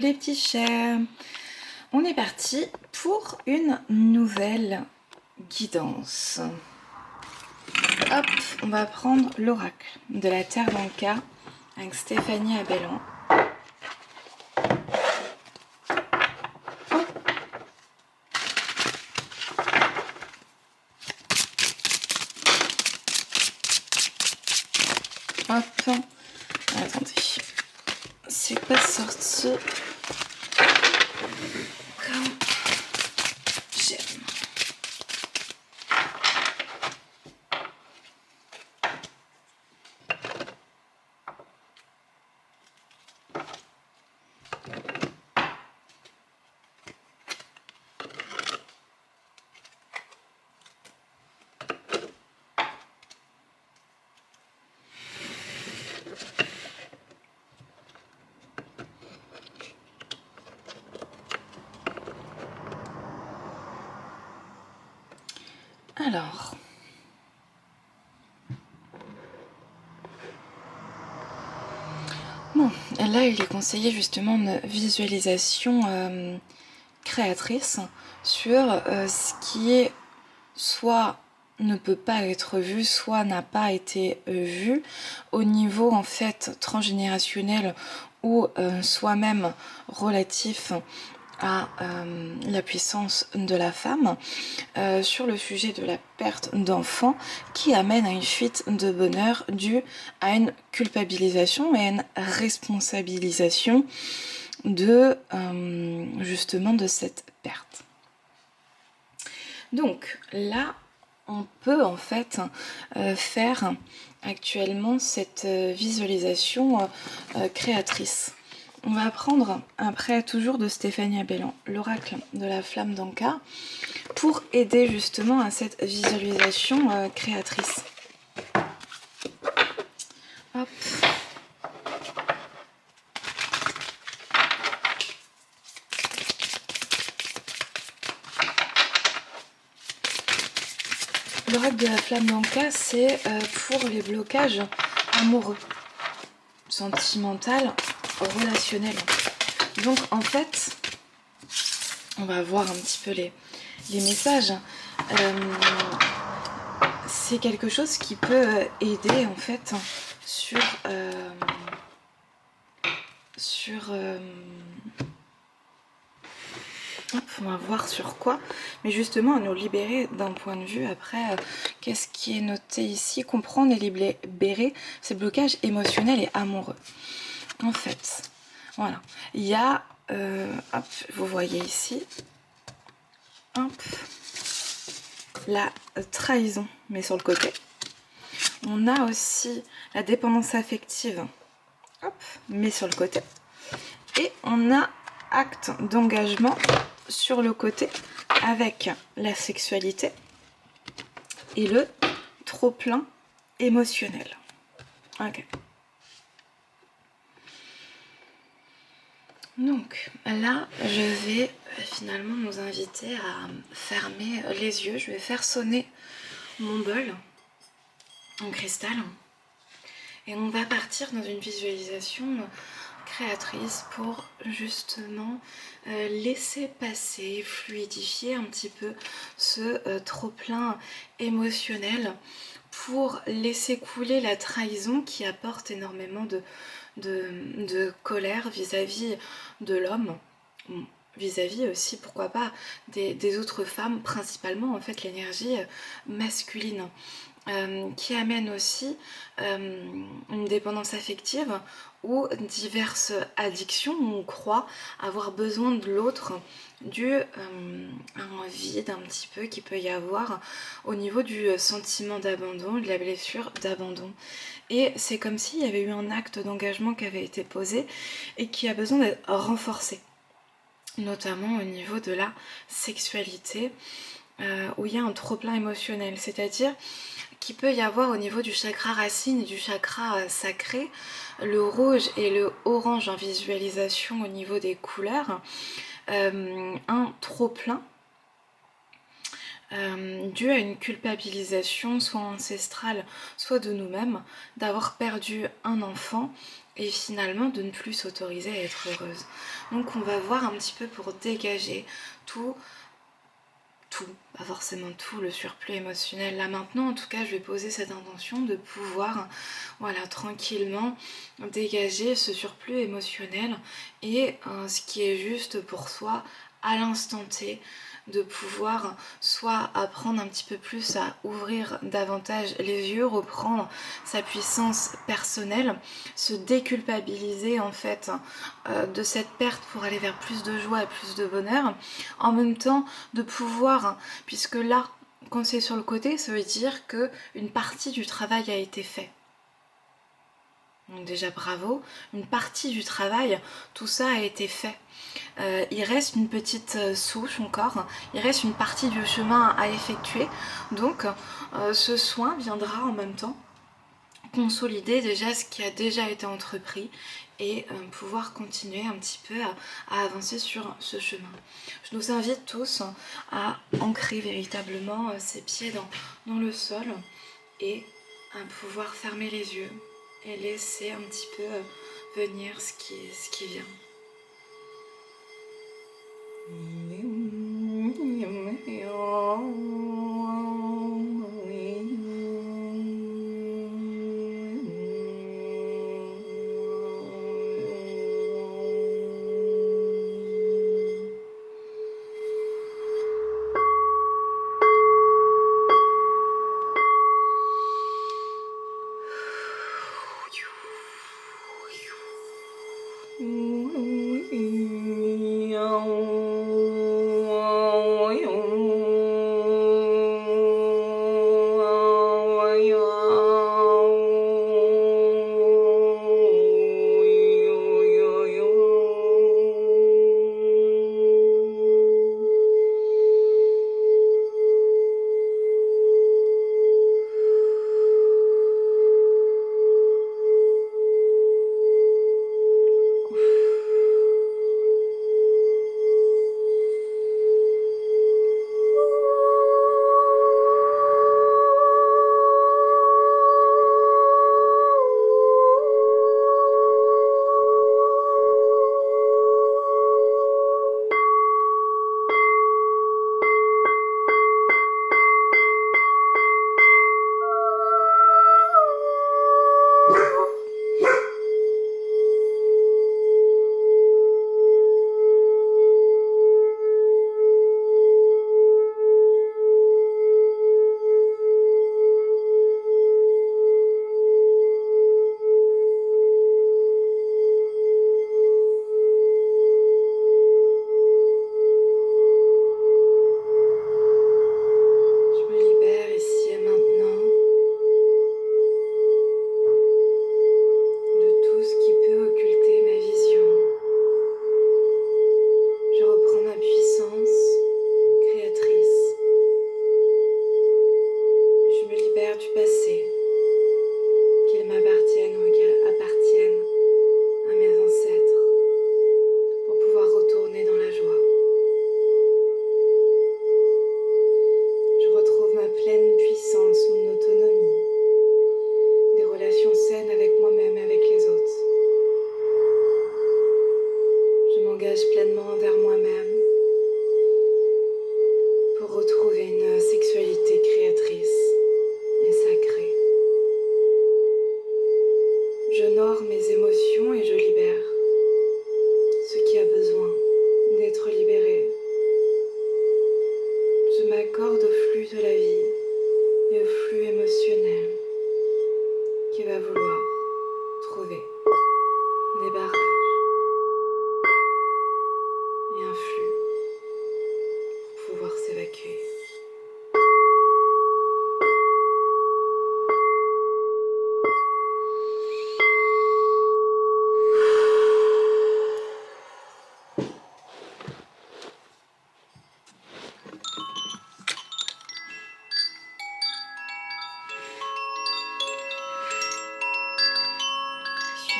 Les petits chers, on est parti pour une nouvelle guidance. Hop, on va prendre l'oracle de la Terre d'Anka avec Stéphanie Abellan. Hop, attendez, c'est pas sorti comme j'aime. Alors, bon, là il est conseillé justement une visualisation créatrice sur ce qui est soit ne peut pas être vu, soit n'a pas été vu au niveau en fait transgénérationnel ou soi-même relatif à la puissance de la femme sur le sujet de la perte d'enfants qui amène à une fuite de bonheur due à une culpabilisation et à une responsabilisation de justement de cette perte. Donc là, on peut en fait faire actuellement cette visualisation créatrice. On va prendre après toujours de Stéphanie Abellan, l'oracle de la flamme d'Anka, pour aider justement à cette visualisation créatrice. Hop. L'oracle de la flamme d'Anka, c'est pour les blocages amoureux, sentimental, relationnel. Donc en fait, on va voir un petit peu les messages. C'est quelque chose qui peut aider en fait sur hop, on va voir sur quoi, mais justement à nous libérer d'un point de vue après, qu'est-ce qui est noté ici, comprendre et libérer ces blocages émotionnels et amoureux. En fait, voilà, il y a, hop, vous voyez ici, hop, la trahison, mais sur le côté. On a aussi la dépendance affective, hop, mais sur le côté. Et on a acte d'engagement sur le côté avec la sexualité et le trop-plein émotionnel. Ok. Donc là, je vais finalement nous inviter à fermer les yeux. Je vais faire sonner mon bol en cristal. Et on va partir dans une visualisation créatrice pour justement laisser passer, fluidifier un petit peu ce trop-plein émotionnel pour laisser couler la trahison qui apporte énormément de colère vis-à-vis de l'homme, vis-à-vis aussi, pourquoi pas, des autres femmes, principalement en fait l'énergie masculine. Qui amène aussi une dépendance affective ou diverses addictions où on croit avoir besoin de l'autre dû à un vide un petit peu qu'il peut y avoir au niveau du sentiment d'abandon, de la blessure d'abandon. Et c'est comme s'il y avait eu un acte d'engagement qui avait été posé et qui a besoin d'être renforcé, notamment au niveau de la sexualité, où il y a un trop-plein émotionnel, c'est-à-dire qu'il peut y avoir au niveau du chakra racine et du chakra sacré, le rouge et le orange en visualisation au niveau des couleurs, un trop-plein dû à une culpabilisation soit ancestrale, soit de nous-mêmes, d'avoir perdu un enfant et finalement de ne plus s'autoriser à être heureuse. Donc on va voir un petit peu pour dégager tout, pas forcément tout le surplus émotionnel. Là maintenant, en tout cas, je vais poser cette intention de pouvoir, voilà, tranquillement dégager ce surplus émotionnel et ce qui est juste pour soi à l'instant T, de pouvoir soit apprendre un petit peu plus à ouvrir davantage les yeux, reprendre sa puissance personnelle, se déculpabiliser en fait de cette perte pour aller vers plus de joie et plus de bonheur, en même temps de pouvoir, puisque là quand c'est sur le côté, ça veut dire qu'une partie du travail a été fait. Donc déjà bravo, une partie du travail, tout ça a été fait. Il reste une petite souche encore, il reste une partie du chemin à effectuer, donc ce soin viendra en même temps consolider déjà ce qui a déjà été entrepris et pouvoir continuer un petit peu à avancer sur ce chemin. Je nous invite tous à ancrer véritablement ses pieds dans le sol et à pouvoir fermer les yeux et laisser un petit peu venir ce qui vient.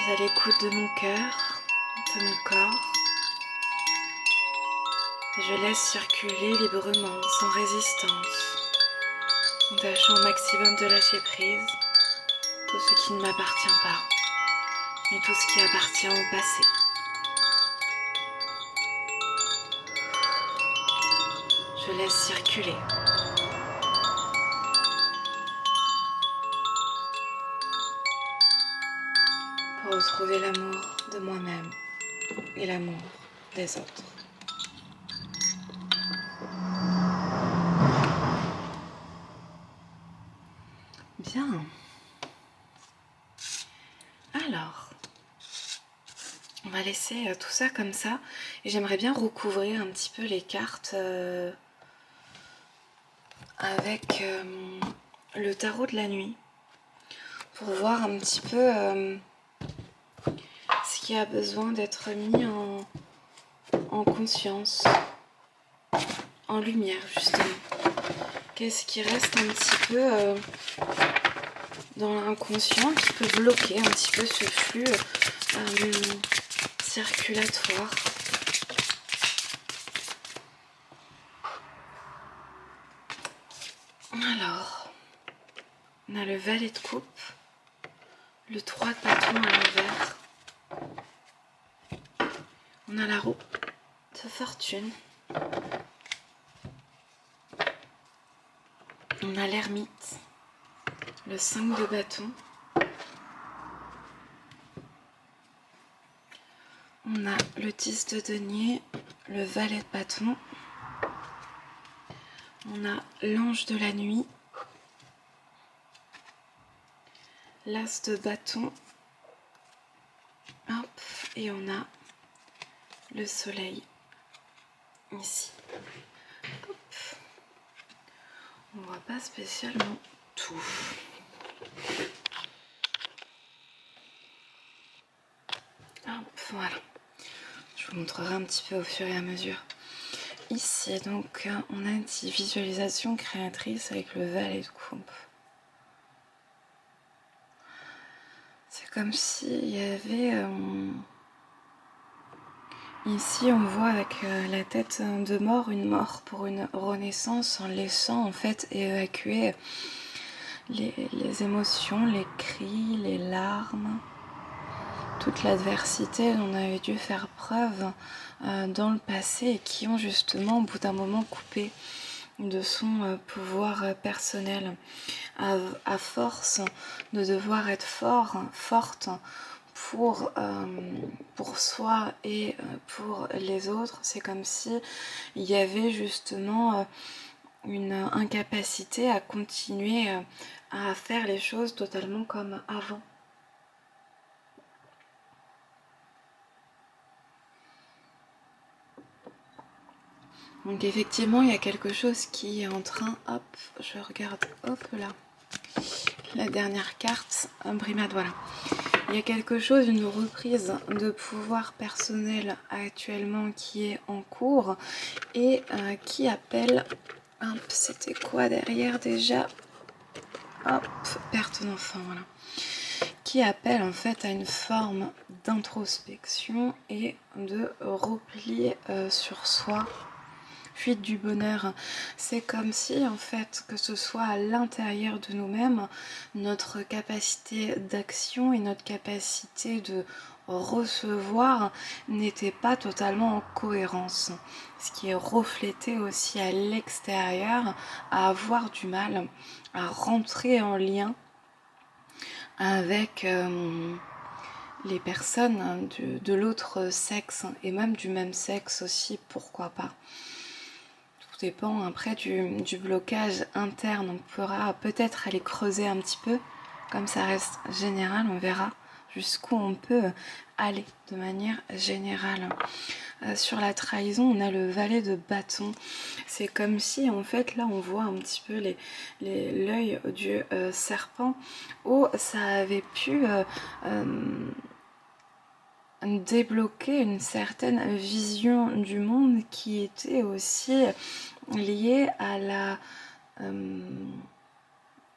À l'écoute de mon cœur, de mon corps, Et je laisse circuler librement, sans résistance, en tâchant au maximum de lâcher prise tout ce qui ne m'appartient pas, mais tout ce qui appartient au passé. Je laisse circuler. Pour retrouver l'amour de moi-même et l'amour des autres. Bien. Alors, on va laisser tout ça comme ça. Et j'aimerais bien recouvrir un petit peu les cartes avec le tarot de la nuit. Pour voir un petit peu ce qui a besoin d'être mis en conscience, en lumière justement. Qu'est-ce qui reste un petit peu dans l'inconscient qui peut bloquer un petit peu ce flux circulatoire. Alors, on a le valet de coupe, le 3 de bâton à l'envers, on a la roue de fortune, on a l'ermite, le 5 de bâton, on a le 10 de denier, le valet de bâton, on a l'ange de la nuit, l'as de bâton, hop, et on a le soleil ici. Hop. On voit pas spécialement tout. Hop, voilà. Je vous montrerai un petit peu au fur et à mesure. Ici, donc, on a une petite visualisation créatrice avec le valet de coupe. C'est comme s'il y avait... Ici, on voit avec la tête de mort, une mort pour une renaissance, en laissant en fait évacuer les émotions, les cris, les larmes, toute l'adversité dont on avait dû faire preuve dans le passé et qui ont justement au bout d'un moment coupé de son pouvoir personnel à force de devoir être forte pour soi et pour les autres. C'est comme si il y avait justement une incapacité à continuer à faire les choses totalement comme avant. Donc effectivement, il y a quelque chose qui est en train, hop, je regarde, hop là, la dernière carte, imprimade, voilà. Il y a quelque chose, une reprise de pouvoir personnel actuellement qui est en cours et qui appelle, hop, c'était quoi derrière déjà? Hop, perte d'enfant, voilà. Qui appelle en fait à une forme d'introspection et de repli sur soi. Fuite du bonheur, c'est comme si en fait que ce soit à l'intérieur de nous-mêmes, notre capacité d'action et notre capacité de recevoir n'était pas totalement en cohérence, ce qui est reflété aussi à l'extérieur, à avoir du mal à rentrer en lien avec les personnes de l'autre sexe et même du même sexe aussi, pourquoi pas. Dépend après du blocage interne. On pourra peut-être aller creuser un petit peu, comme ça reste général, on verra jusqu'où on peut aller de manière générale. Sur la trahison, on a le valet de bâton. C'est comme si en fait là on voit un petit peu l'œil du serpent où ça avait pu débloquer une certaine vision du monde qui était aussi liée à la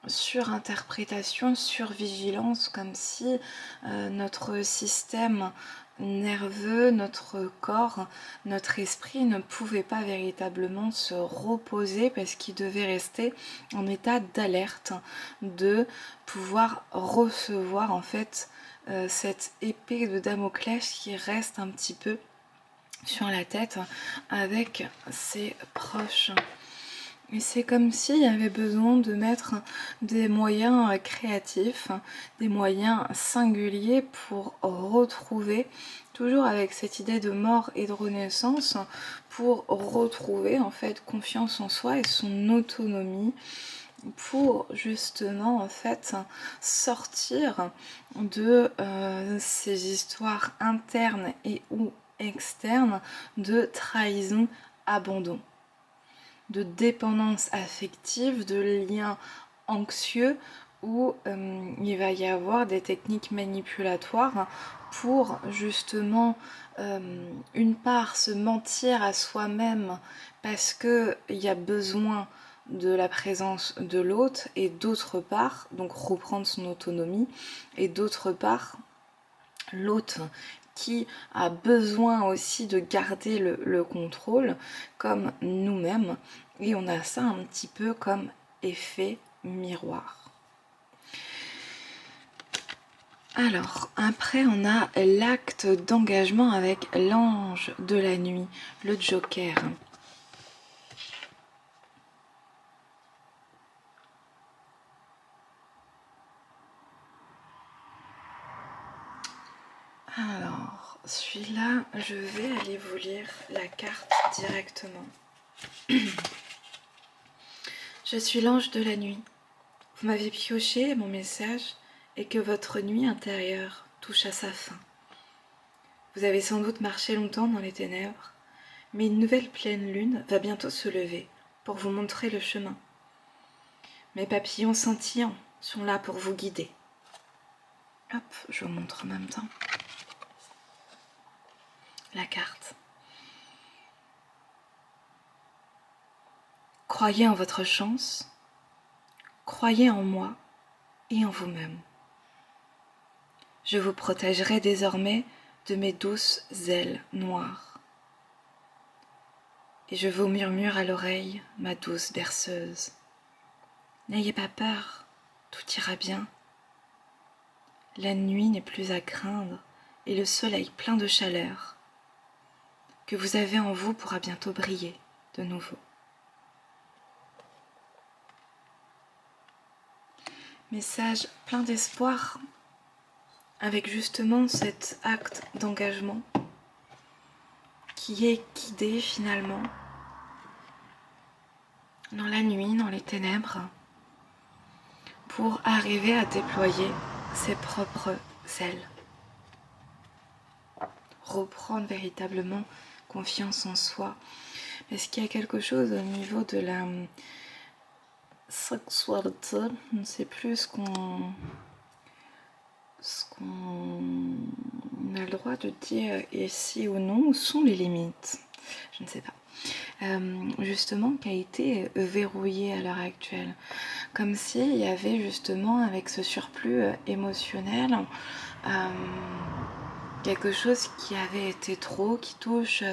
surinterprétation, survigilance, comme si notre système nerveux, notre corps, notre esprit ne pouvait pas véritablement se reposer parce qu'il devait rester en état d'alerte, de pouvoir recevoir en fait cette épée de Damoclès qui reste un petit peu sur la tête avec ses proches. Et c'est comme s'il y avait besoin de mettre des moyens créatifs, des moyens singuliers pour retrouver, toujours avec cette idée de mort et de renaissance, pour retrouver en fait confiance en soi et son autonomie, pour justement en fait sortir de ces histoires internes et ou externes de trahison, abandon, de dépendance affective, de liens anxieux où il va y avoir des techniques manipulatoires pour justement une part se mentir à soi-même parce qu'il y a besoin de la présence de l'autre et d'autre part, donc reprendre son autonomie, et d'autre part l'autre qui a besoin aussi de garder le contrôle comme nous-mêmes, et on a ça un petit peu comme effet miroir. Alors, après on a l'acte d'engagement avec l'ange de la nuit, le Joker. Alors, celui-là, je vais aller vous lire la carte directement. Je suis l'ange de la nuit. Vous m'avez pioché mon message et que votre nuit intérieure touche à sa fin. Vous avez sans doute marché longtemps dans les ténèbres, mais une nouvelle pleine lune va bientôt se lever pour vous montrer le chemin. Mes papillons scintillants sont là pour vous guider. Hop, je vous montre en même temps la carte. Croyez en votre chance, croyez en moi et en vous-même. Je vous protégerai désormais de mes douces ailes noires. Et je vous murmure à l'oreille, ma douce berceuse. N'ayez pas peur, tout ira bien. La nuit n'est plus à craindre et le soleil plein de chaleur que vous avez en vous pourra bientôt briller de nouveau. Message plein d'espoir avec justement cet acte d'engagement qui est guidé finalement dans la nuit, dans les ténèbres, pour arriver à déployer ses propres ailes. Reprendre véritablement confiance en soi. Parce qu'il y a quelque chose au niveau de la sexualité, je ne sais plus ce qu'on a le droit de dire ici ou non, où sont les limites, je ne sais pas. Justement qui a été verrouillé à l'heure actuelle, comme s'il y avait justement avec ce surplus émotionnel quelque chose qui avait été trop, qui touche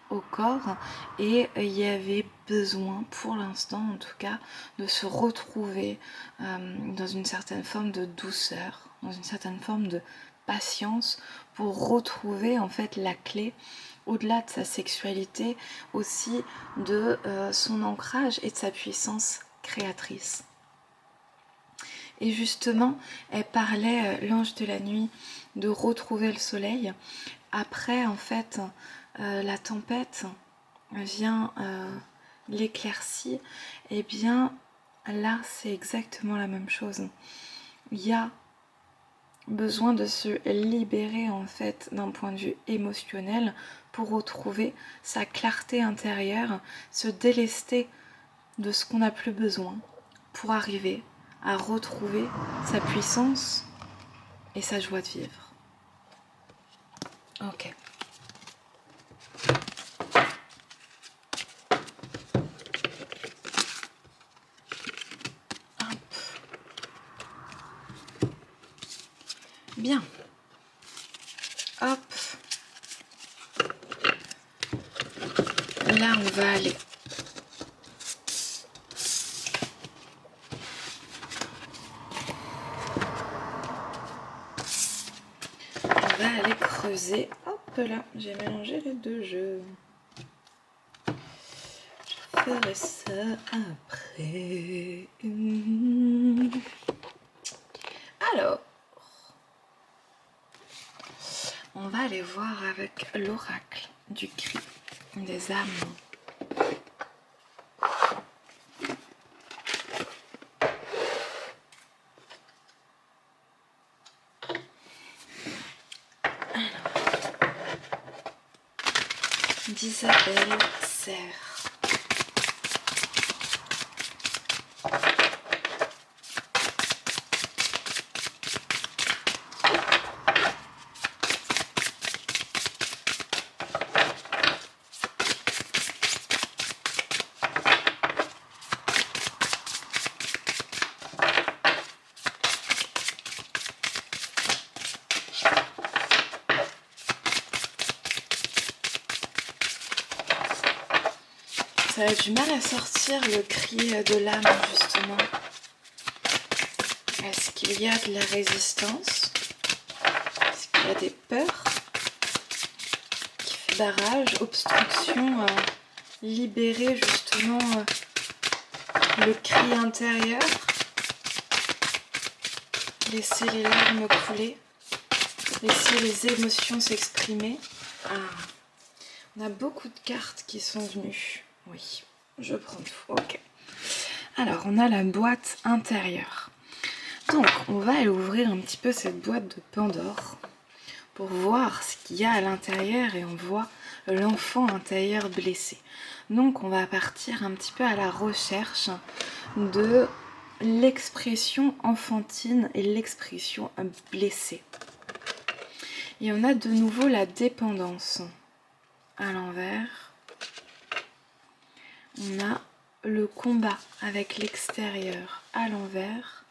au corps, et il y avait besoin pour l'instant en tout cas de se retrouver dans une certaine forme de douceur, dans une certaine forme de patience pour retrouver en fait la clé au-delà de sa sexualité, aussi de son ancrage et de sa puissance créatrice. Et justement, elle parlait, l'ange de la nuit, de retrouver le soleil. Après, en fait, la tempête vient l'éclaircie. Et bien, là, c'est exactement la même chose. Il y a besoin de se libérer en fait d'un point de vue émotionnel pour retrouver sa clarté intérieure, se délester de ce qu'on n'a plus besoin pour arriver à retrouver sa puissance et sa joie de vivre. Ok. Hop. Bien. Hop. là on va aller creuser. Hop là, j'ai mélangé les deux jeux. Je ferai ça après. Alors, on va aller voir avec l'oracle du cri des âmes. d'Isabelle Serre. Ça a du mal à sortir le cri de l'âme, justement. Est-ce qu'il y a de la résistance? Est-ce qu'il y a des peurs qui fait barrage, obstruction, libérer justement le cri intérieur, laisser les larmes couler, laisser les émotions s'exprimer? On a beaucoup de cartes qui sont venues. Oui, je prends tout. Ok. Alors, on a la boîte intérieure. Donc, on va aller ouvrir un petit peu cette boîte de Pandore pour voir ce qu'il y a à l'intérieur et on voit l'enfant intérieur blessé. Donc, on va partir un petit peu à la recherche de l'expression enfantine et l'expression blessée. Et on a de nouveau la dépendance à l'envers. On a le combat avec l'extérieur à l'envers,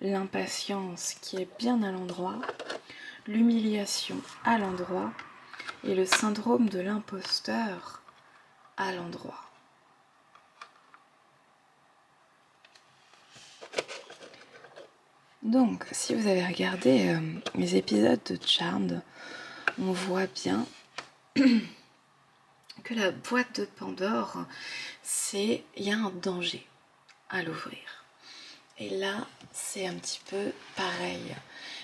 l'impatience qui est bien à l'endroit, l'humiliation à l'endroit et le syndrome de l'imposteur à l'endroit. Donc, si vous avez regardé mes épisodes de Charmed, on voit bien que la boîte de Pandore, il y a un danger à l'ouvrir. Et là, c'est un petit peu pareil.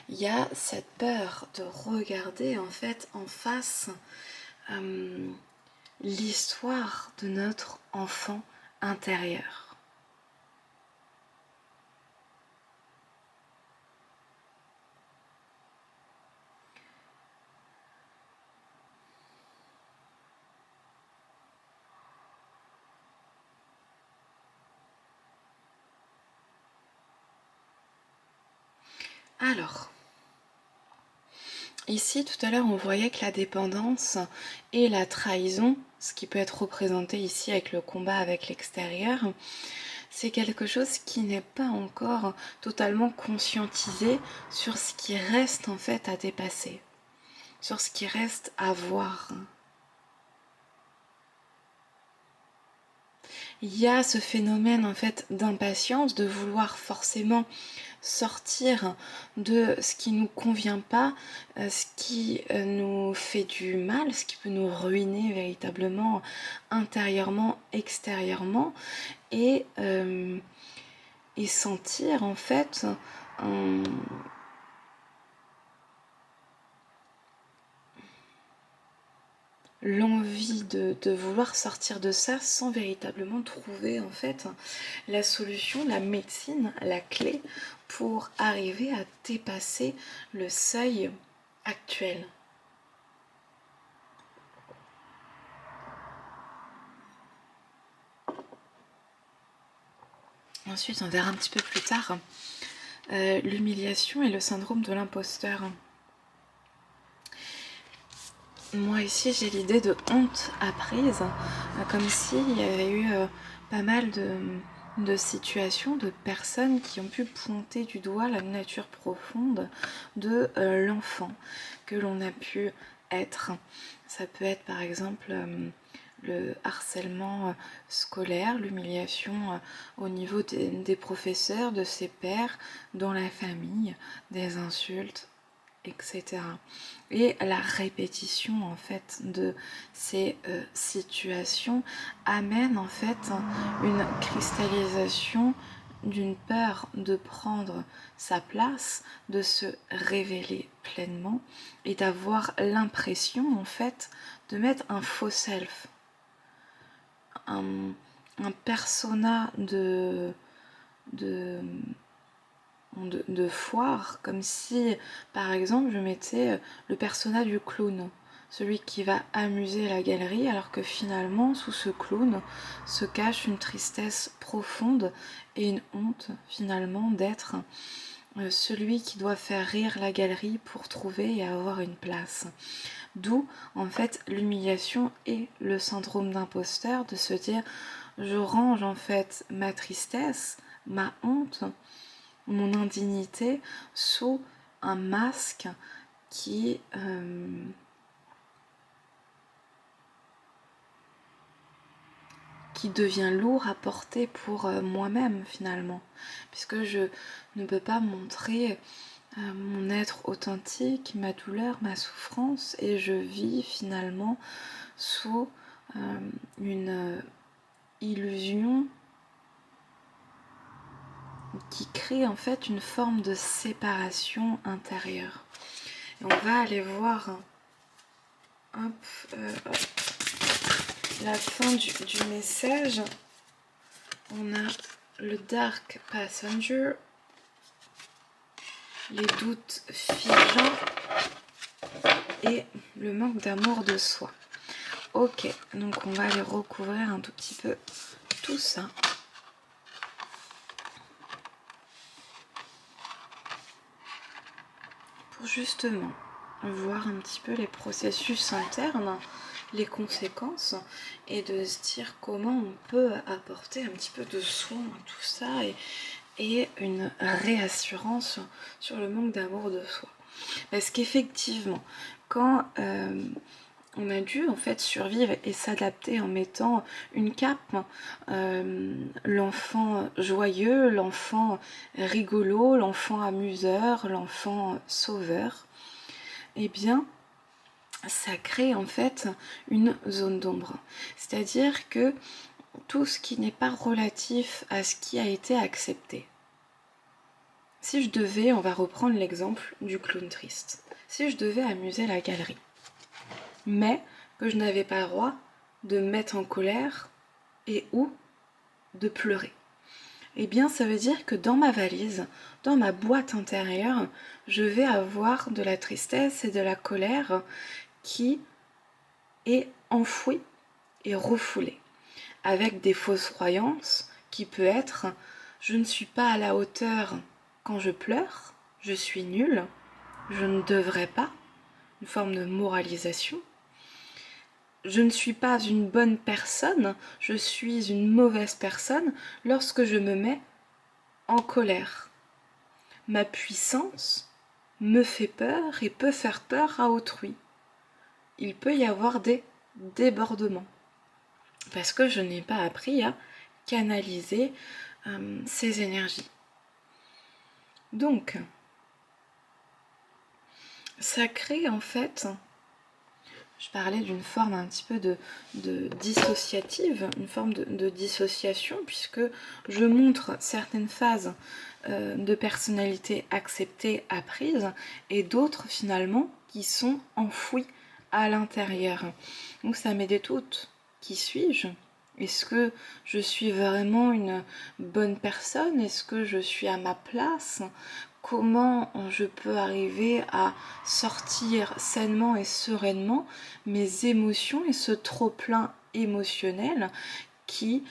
Il y a cette peur de regarder en fait en face l'histoire de notre enfant intérieur. Alors, ici tout à l'heure on voyait que la dépendance et la trahison, ce qui peut être représenté ici avec le combat avec l'extérieur, c'est quelque chose qui n'est pas encore totalement conscientisé sur ce qui reste en fait à dépasser, sur ce qui reste à voir. Il y a ce phénomène en fait d'impatience, de vouloir forcément sortir de ce qui nous convient pas, ce qui nous fait du mal, ce qui peut nous ruiner véritablement intérieurement, extérieurement, et sentir en fait l'envie de vouloir sortir de ça sans véritablement trouver en fait la solution, la médecine, la clé pour arriver à dépasser le seuil actuel. Ensuite, on verra un petit peu plus tard l'humiliation et le syndrome de l'imposteur. Moi ici j'ai l'idée de honte apprise, comme s'il y avait eu pas mal de situations, de personnes qui ont pu pointer du doigt la nature profonde de l'enfant que l'on a pu être. Ça peut être par exemple le harcèlement scolaire, l'humiliation au niveau des professeurs, de ses pairs, dans la famille, des insultes, etc. Et la répétition en fait de ces situations amène en fait une cristallisation d'une peur de prendre sa place, de se révéler pleinement et d'avoir l'impression en fait de mettre un faux self, un persona de foire, comme si par exemple je mettais le persona du clown, celui qui va amuser la galerie, alors que finalement sous ce clown se cache une tristesse profonde et une honte finalement d'être celui qui doit faire rire la galerie pour trouver et avoir une place. D'où en fait l'humiliation et le syndrome d'imposteur, de se dire je range en fait ma tristesse, ma honte, mon indignité sous un masque qui devient lourd à porter pour moi-même finalement, puisque je ne peux pas montrer mon être authentique, ma douleur, ma souffrance, et je vis finalement sous une illusion qui crée en fait une forme de séparation intérieure. Et on va aller voir la fin du message. On a le Dark Passenger, les doutes figeants et le manque d'amour de soi. Ok, donc on va aller recouvrir un tout petit peu tout ça. Pour justement voir un petit peu les processus internes, les conséquences, et de se dire comment on peut apporter un petit peu de soin à tout ça et une réassurance sur le manque d'amour de soi. Parce qu'effectivement, quand on a dû en fait survivre et s'adapter en mettant une cape, l'enfant joyeux, l'enfant rigolo, l'enfant amuseur, l'enfant sauveur, eh bien ça crée en fait une zone d'ombre. C'est-à-dire que tout ce qui n'est pas relatif à ce qui a été accepté. Si je devais, on va reprendre l'exemple du clown triste, si je devais amuser la galerie, mais que je n'avais pas le droit de me mettre en colère et ou de pleurer, eh bien ça veut dire que dans ma valise, dans ma boîte intérieure, je vais avoir de la tristesse et de la colère qui est enfouie et refoulée, avec des fausses croyances qui peut être je ne suis pas à la hauteur quand je pleure, je suis nulle, je ne devrais pas, une forme de moralisation. Je ne suis pas une bonne personne, je suis une mauvaise personne lorsque je me mets en colère. Ma puissance me fait peur et peut faire peur à autrui. Il peut y avoir des débordements parce que je n'ai pas appris à canaliser ces énergies. Donc, ça crée en fait, je parlais d'une forme un petit peu de dissociative, une forme de dissociation, puisque je montre certaines phases de personnalité acceptées, apprises, et d'autres finalement qui sont enfouies à l'intérieur. Donc ça met des doutes. Qui suis-je ? Est-ce que je suis vraiment une bonne personne ? Est-ce que je suis à ma place ? Comment je peux arriver à sortir sainement et sereinement mes émotions et ce trop-plein émotionnel qui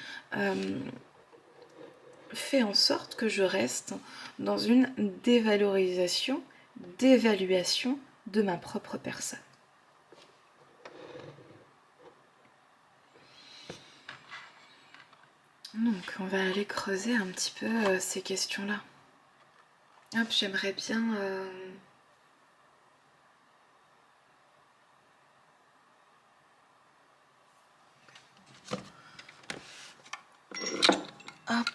fait en sorte que je reste dans une dévalorisation, d'évaluation de ma propre personne. Donc on va aller creuser un petit peu ces questions-là. Hop, j'aimerais bien Hop.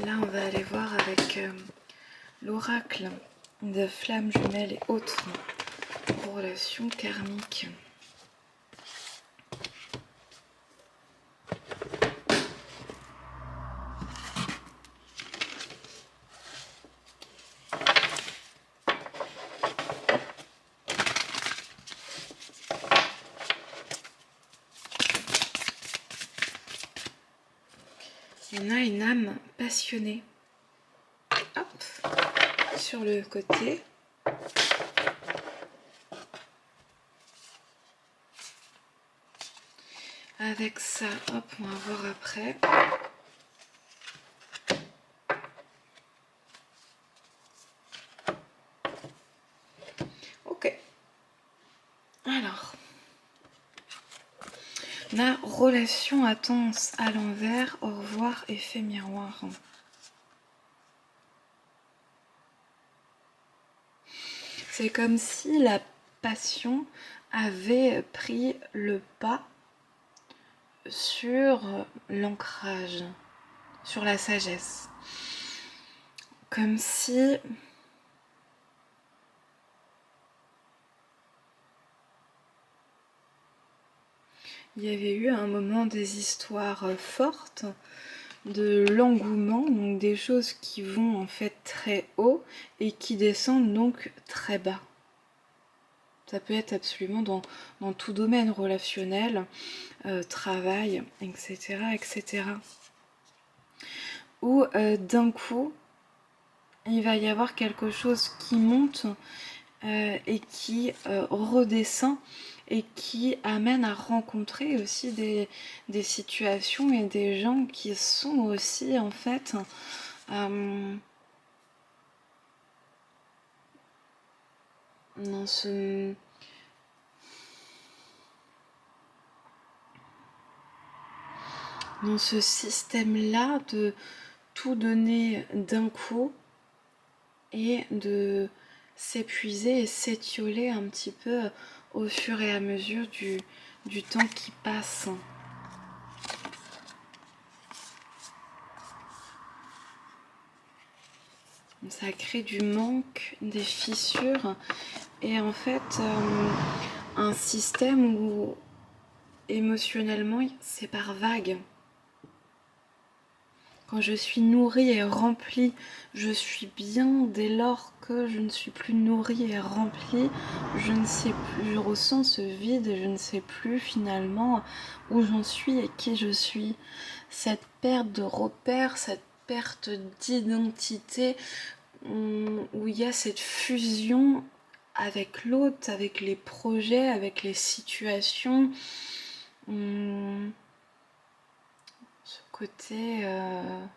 Là, on va aller voir avec l'oracle de flammes jumelles et autres relations karmiques. On a une âme passionnée. Hop, sur le côté. Avec ça, hop, on va voir après. Ok. Alors, la relation intense à l'envers, au revoir, effet miroir. C'est comme si la passion avait pris le pas sur l'ancrage, sur la sagesse. Comme si il y avait eu à un moment des histoires fortes, de l'engouement, donc des choses qui vont en fait très haut et qui descendent donc très bas. Ça peut être absolument dans tout domaine relationnel, travail, etc. etc. Où d'un coup, il va y avoir quelque chose qui monte et qui redescend et qui amène à rencontrer aussi des situations et des gens qui sont aussi en fait dans ce système-là de tout donner d'un coup et de s'épuiser et s'étioler un petit peu au fur et à mesure du temps qui passe. Ça crée du manque, des fissures et en fait un système où émotionnellement c'est par vague. Quand je suis nourrie et remplie, je suis bien. Dès lors que je ne suis plus nourrie et remplie, je ne sais plus, je ressens ce vide et je ne sais plus finalement où j'en suis et qui je suis. Cette perte de repères, cette perte d'identité, où il y a cette fusion avec l'autre, avec les projets, avec les situations. Ce côté un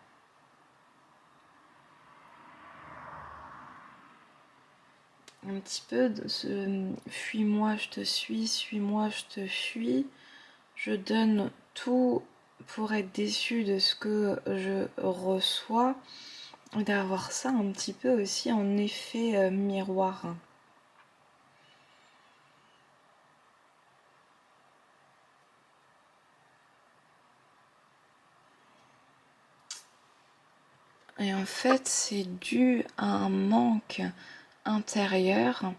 petit peu de ce fuis-moi, je te suis-moi, je te fuis. Je donne tout pour être déçue de ce que je reçois. D'avoir ça un petit peu aussi en effet miroir. Et en fait, c'est dû à un manque intérieur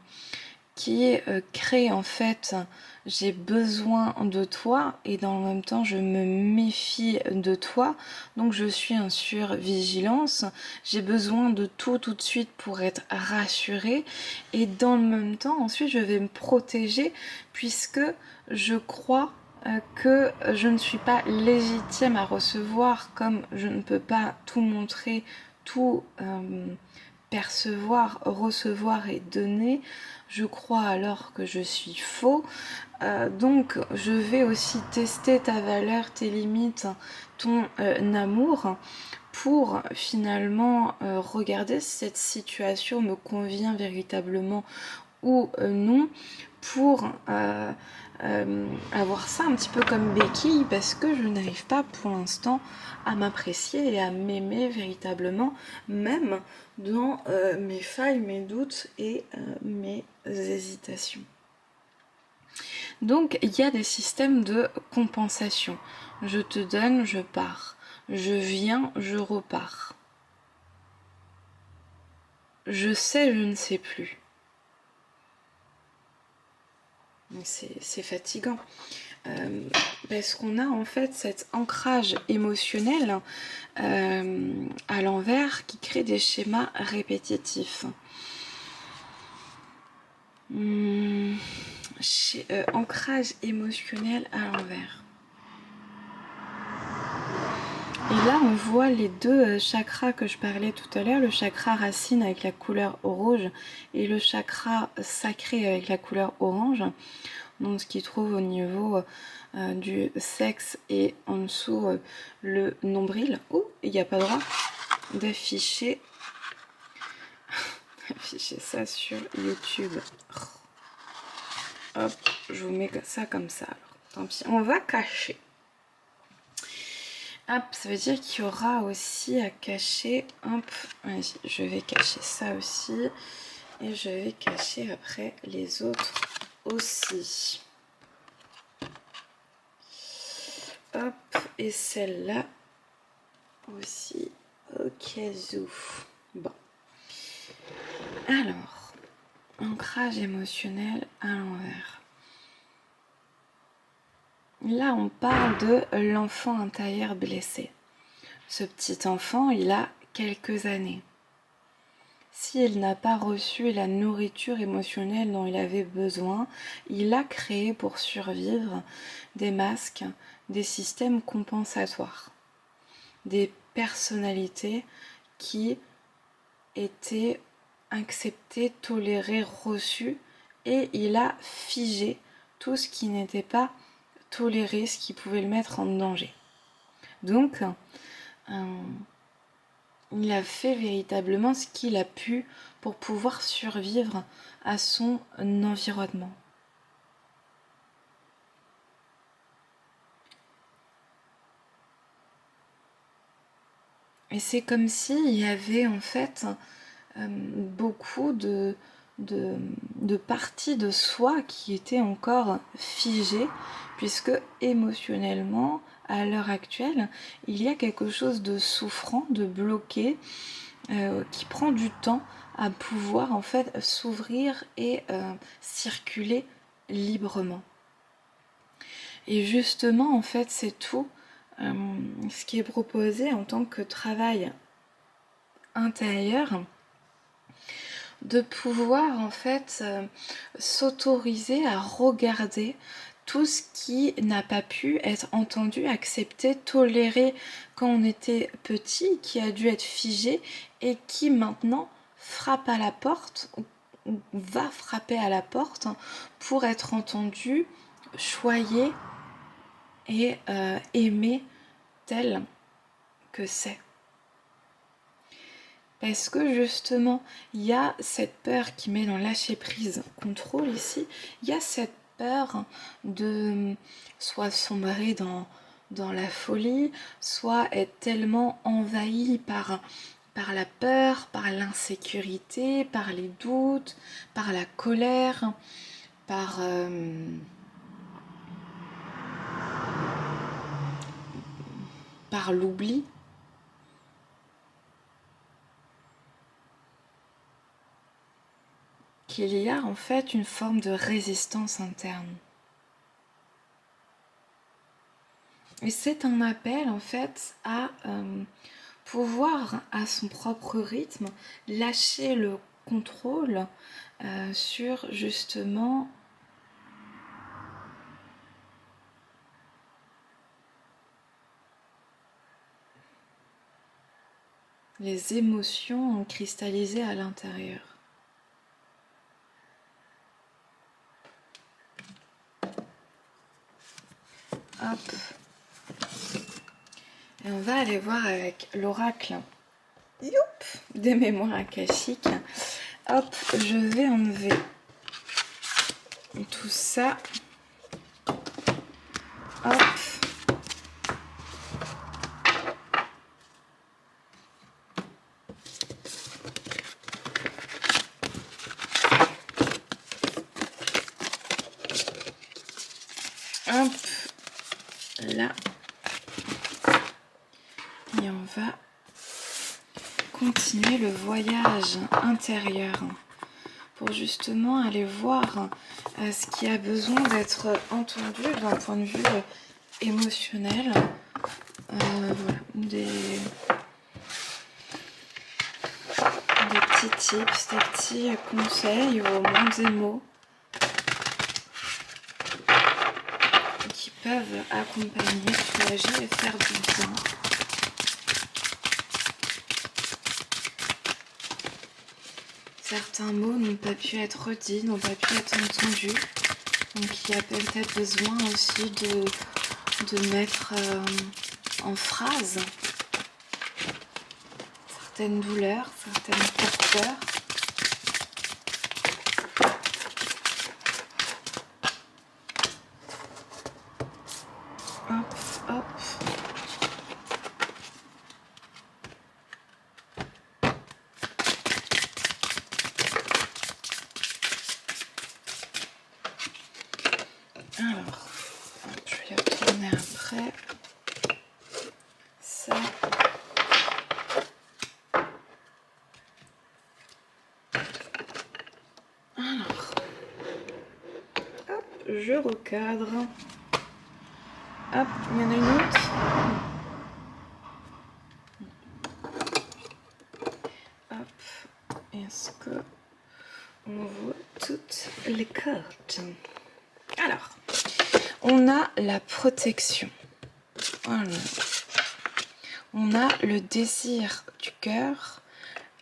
qui crée en fait j'ai besoin de toi et dans le même temps je me méfie de toi, donc je suis en survigilance, j'ai besoin de tout de suite pour être rassurée et dans le même temps ensuite je vais me protéger puisque je crois que je ne suis pas légitime à recevoir, comme je ne peux pas tout montrer, tout percevoir, recevoir et donner, je crois alors que je suis faux. Donc je vais aussi tester ta valeur, tes limites, ton amour pour finalement regarder si cette situation me convient véritablement ou non, pour avoir ça un petit peu comme béquille, parce que je n'arrive pas pour l'instant à m'apprécier et à m'aimer véritablement, même dans mes failles, mes doutes et mes hésitations. Donc il y a des systèmes de compensation. Je te donne, je pars. Je viens, je repars. Je sais, je ne sais plus. C'est fatigant. Parce qu'on a en fait cet ancrage émotionnel à l'envers qui crée des schémas répétitifs. Ancrage émotionnel à l'envers. Et là, on voit les deux chakras que je parlais tout à l'heure, le chakra racine avec la couleur rouge et le chakra sacré avec la couleur orange. Donc, ce qui trouve au niveau du sexe et en dessous le nombril. Oh, il n'y a pas droit d'afficher ça sur YouTube. Hop, je vous mets ça comme ça. Alors, tant pis, on va cacher. Hop, ça veut dire qu'il y aura aussi à cacher. Hop, vas-y, je vais cacher ça aussi. Et je vais cacher après les autres aussi. Hop, et celle-là aussi au cas où. Bon. Alors, ancrage émotionnel à l'envers. Là, on parle de l'enfant intérieur blessé. Ce petit enfant, il a quelques années. S'il n'a pas reçu la nourriture émotionnelle dont il avait besoin, il a créé pour survivre des masques, des systèmes compensatoires, des personnalités qui étaient acceptées, tolérées, reçues, et il a figé tout ce qui n'était pas toléré, ce qui pouvait le mettre en danger. Donc, il a fait véritablement ce qu'il a pu pour pouvoir survivre à son environnement. Et c'est comme s'il y avait en fait beaucoup de parties de soi qui étaient encore figées, puisque émotionnellement, à l'heure actuelle, il y a quelque chose de souffrant, de bloqué, qui prend du temps à pouvoir en fait s'ouvrir et circuler librement. Et justement, en fait, c'est tout ce qui est proposé en tant que travail intérieur, de pouvoir en fait s'autoriser à regarder tout ce qui n'a pas pu être entendu, accepté, toléré quand on était petit, qui a dû être figé et qui maintenant frappe à la porte ou va frapper à la porte pour être entendu, choyé et aimé tel que c'est. Parce que justement, il y a cette peur qui met dans lâcher prise, contrôle ici, il y a cette peur de soit sombrer dans la folie, soit être tellement envahi par la peur, par l'insécurité, par les doutes, par la colère, par l'oubli. Qu'il y a en fait une forme de résistance interne. Et c'est un appel en fait à pouvoir à son propre rythme lâcher le contrôle sur justement les émotions cristallisées à l'intérieur. Hop. Et on va aller voir avec l'oracle des mémoires akashiques. Hop, je vais enlever tout ça. Hop. Hop, là. Et on va continuer le voyage intérieur pour justement aller voir ce qui a besoin d'être entendu d'un point de vue émotionnel. Voilà, des petits tips, des petits conseils ou au moins des mots qui peuvent accompagner, soulager et faire du bien. Certains mots n'ont pas pu être dits, n'ont pas pu être entendus. Donc il y a peut-être besoin aussi de mettre en phrase certaines douleurs, certaines torpeurs. Hop, hop. Alors, je vais les retourner après. Ça. Alors, hop, je recadre. Hop, il y en a une autre. Hop, est-ce que on voit toutes les cartes? Alors, on a la protection. Voilà. On a le désir du cœur,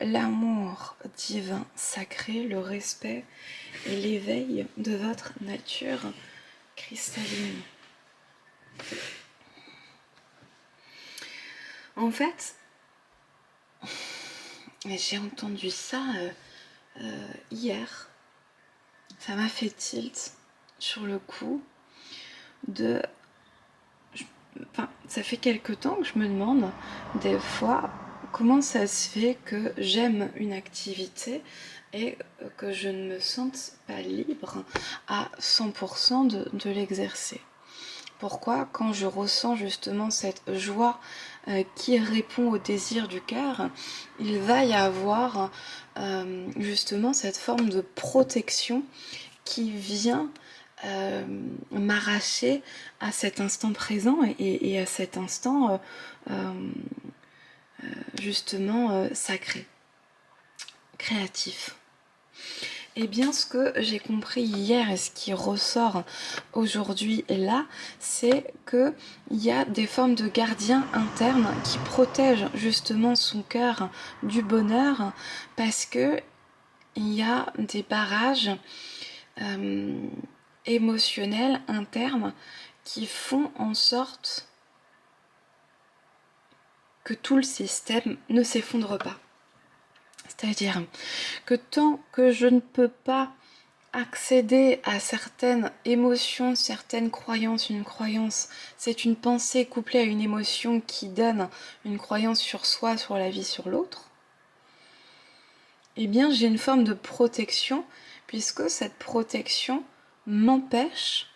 l'amour divin sacré, le respect et l'éveil de votre nature cristalline. En fait, j'ai entendu ça hier. Ça m'a fait tilt sur le coup de... Enfin, ça fait quelque temps que je me demande des fois comment ça se fait que j'aime une activité et que je ne me sente pas libre à 100% de l'exercer. Pourquoi, quand je ressens justement cette joie qui répond au désir du cœur, il va y avoir justement cette forme de protection qui vient m'arracher à cet instant présent et à cet instant justement sacré, créatif. Et bien ce que j'ai compris hier et ce qui ressort aujourd'hui là, c'est qu'il y a des formes de gardiens internes qui protègent justement son cœur du bonheur parce que il y a des barrages émotionnels internes qui font en sorte que tout le système ne s'effondre pas. C'est-à-dire que tant que je ne peux pas accéder à certaines émotions, certaines croyances, une croyance, c'est une pensée couplée à une émotion qui donne une croyance sur soi, sur la vie, sur l'autre, eh bien j'ai une forme de protection, puisque cette protection m'empêche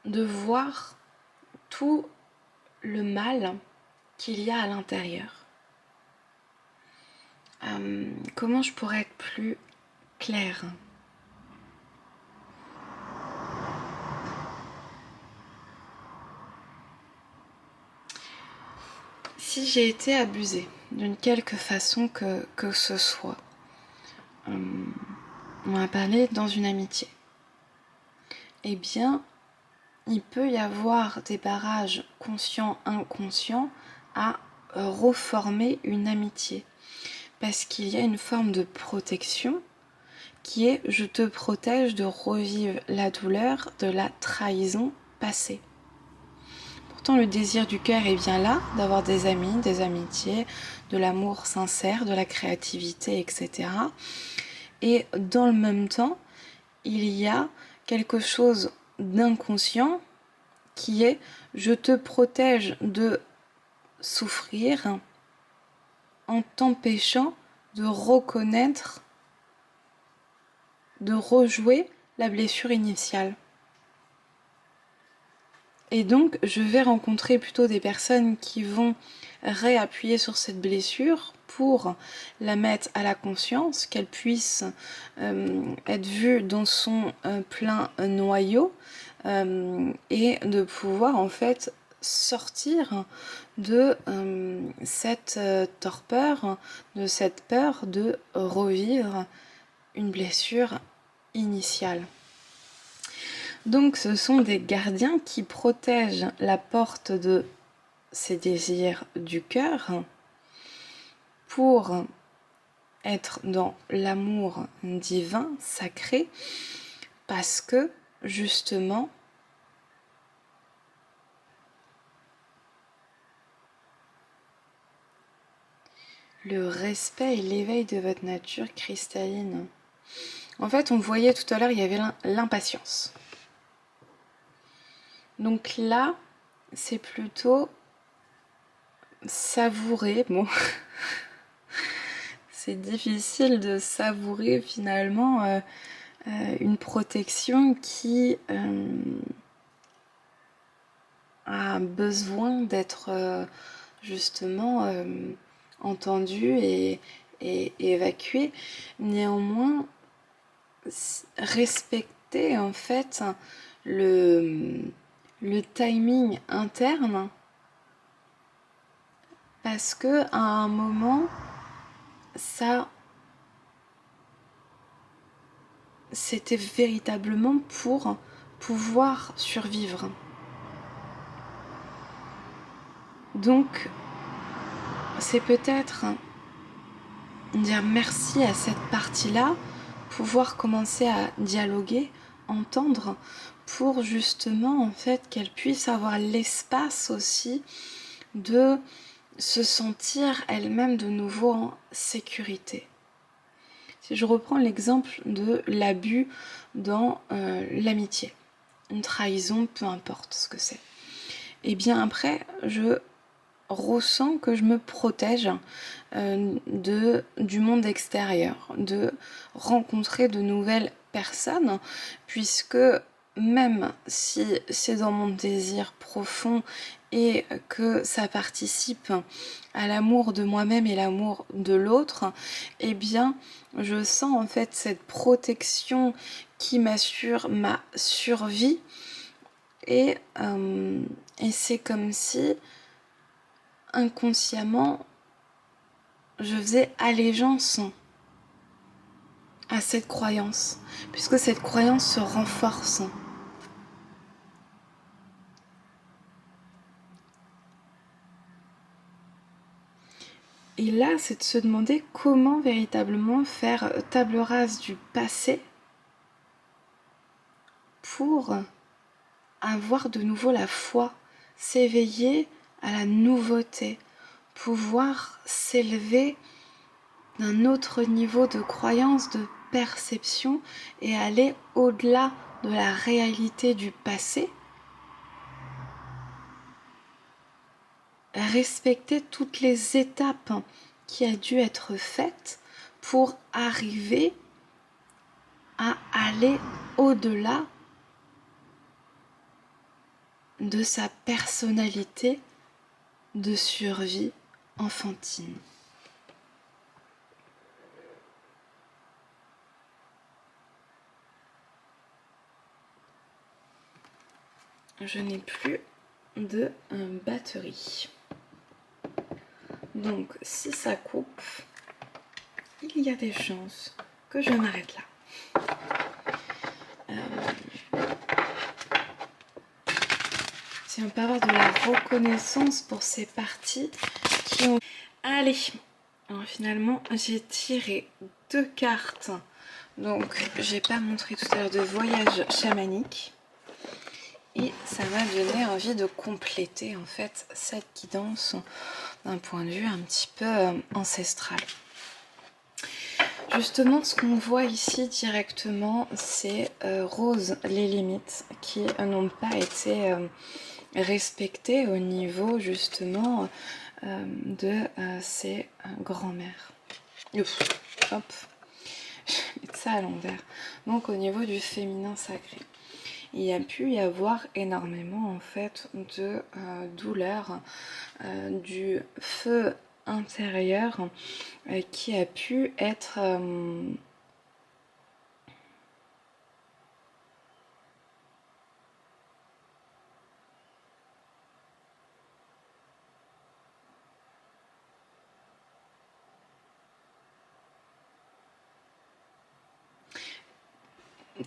de voir tout le mal qu'il y a à l'intérieur. Comment je pourrais être plus claire ? Si j'ai été abusée d'une quelque façon que ce soit, on va parler dans une amitié, eh bien, il peut y avoir des barrages conscients, inconscients à reformer une amitié. Parce qu'il y a une forme de protection qui est « je te protège de revivre la douleur de la trahison passée ». Pourtant, le désir du cœur est bien là, d'avoir des amis, des amitiés, de l'amour sincère, de la créativité, etc. Et dans le même temps, il y a quelque chose d'inconscient qui est je te protège de souffrir en t'empêchant de reconnaître, de rejouer la blessure initiale. Et donc, je vais rencontrer plutôt des personnes qui vont réappuyer sur cette blessure pour la mettre à la conscience, qu'elle puisse être vue dans son plein noyau et de pouvoir en fait sortir de cette torpeur, de cette peur de revivre une blessure initiale. Donc ce sont des gardiens qui protègent la porte de ces désirs du cœur pour être dans l'amour divin, sacré, parce que justement le respect et l'éveil de votre nature cristalline. En fait, on voyait tout à l'heure, il y avait l'impatience. Donc là, c'est plutôt savourer. Bon, c'est difficile de savourer finalement une protection qui a besoin d'être justement entendue et évacuée. Néanmoins, respecter en fait le timing interne, parce que à un moment ça c'était véritablement pour pouvoir survivre. Donc c'est peut-être dire merci à cette partie-là, pouvoir commencer à dialoguer, entendre, pour justement en fait qu'elle puisse avoir l'espace aussi de se sentir elle-même de nouveau en sécurité. Si je reprends l'exemple de l'abus dans l'amitié, une trahison, peu importe ce que c'est, et bien après je ressens que je me protège du monde extérieur, de rencontrer de nouvelles personnes, puisque même si c'est dans mon désir profond et que ça participe à l'amour de moi-même et l'amour de l'autre, eh bien je sens en fait cette protection qui m'assure ma survie et c'est comme si inconsciemment je faisais allégeance à cette croyance, puisque cette croyance se renforce. Et là, c'est de se demander comment véritablement faire table rase du passé pour avoir de nouveau la foi, s'éveiller à la nouveauté, pouvoir s'élever d'un autre niveau de croyance, de perception et aller au-delà de la réalité du passé, respecter toutes les étapes qui a dû être faites pour arriver à aller au-delà de sa personnalité de survie enfantine. Je n'ai plus de batterie. Donc si ça coupe, il y a des chances que je m'arrête là. Si on peut avoir de la reconnaissance pour ces parties qui ont... Allez, alors finalement j'ai tiré 2 cartes. Donc j'ai pas montré tout à l'heure de voyage chamanique. Et ça m'a donné envie de compléter en fait cette guidance d'un point de vue un petit peu ancestral. Justement, ce qu'on voit ici directement, c'est Rose, les limites qui n'ont pas été respectées au niveau justement de ses grands-mères. Hop, je vais mettre ça à l'envers. Donc au niveau du féminin sacré, il y a pu y avoir énormément en fait de douleurs, du feu intérieur qui a pu être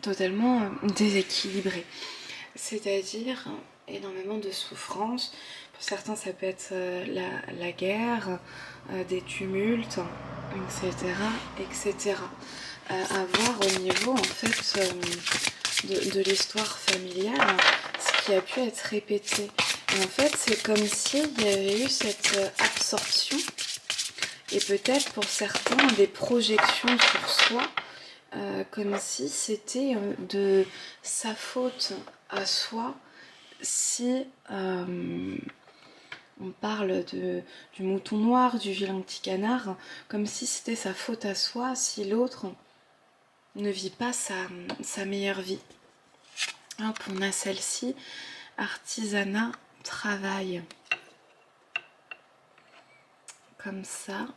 totalement déséquilibré, c'est-à-dire énormément de souffrance. Pour certains, ça peut être la guerre, des tumultes, etc. À voir au niveau en fait de l'histoire familiale, ce qui a pu être répété. Et en fait, c'est comme s'il y avait eu cette absorption, et peut-être pour certains des projections sur soi, comme si c'était de sa faute à soi si on parle du mouton noir, du vilain petit canard, comme si c'était sa faute à soi si l'autre ne vit pas sa meilleure vie. Hop, on a celle-ci, artisanat, travail. Comme ça.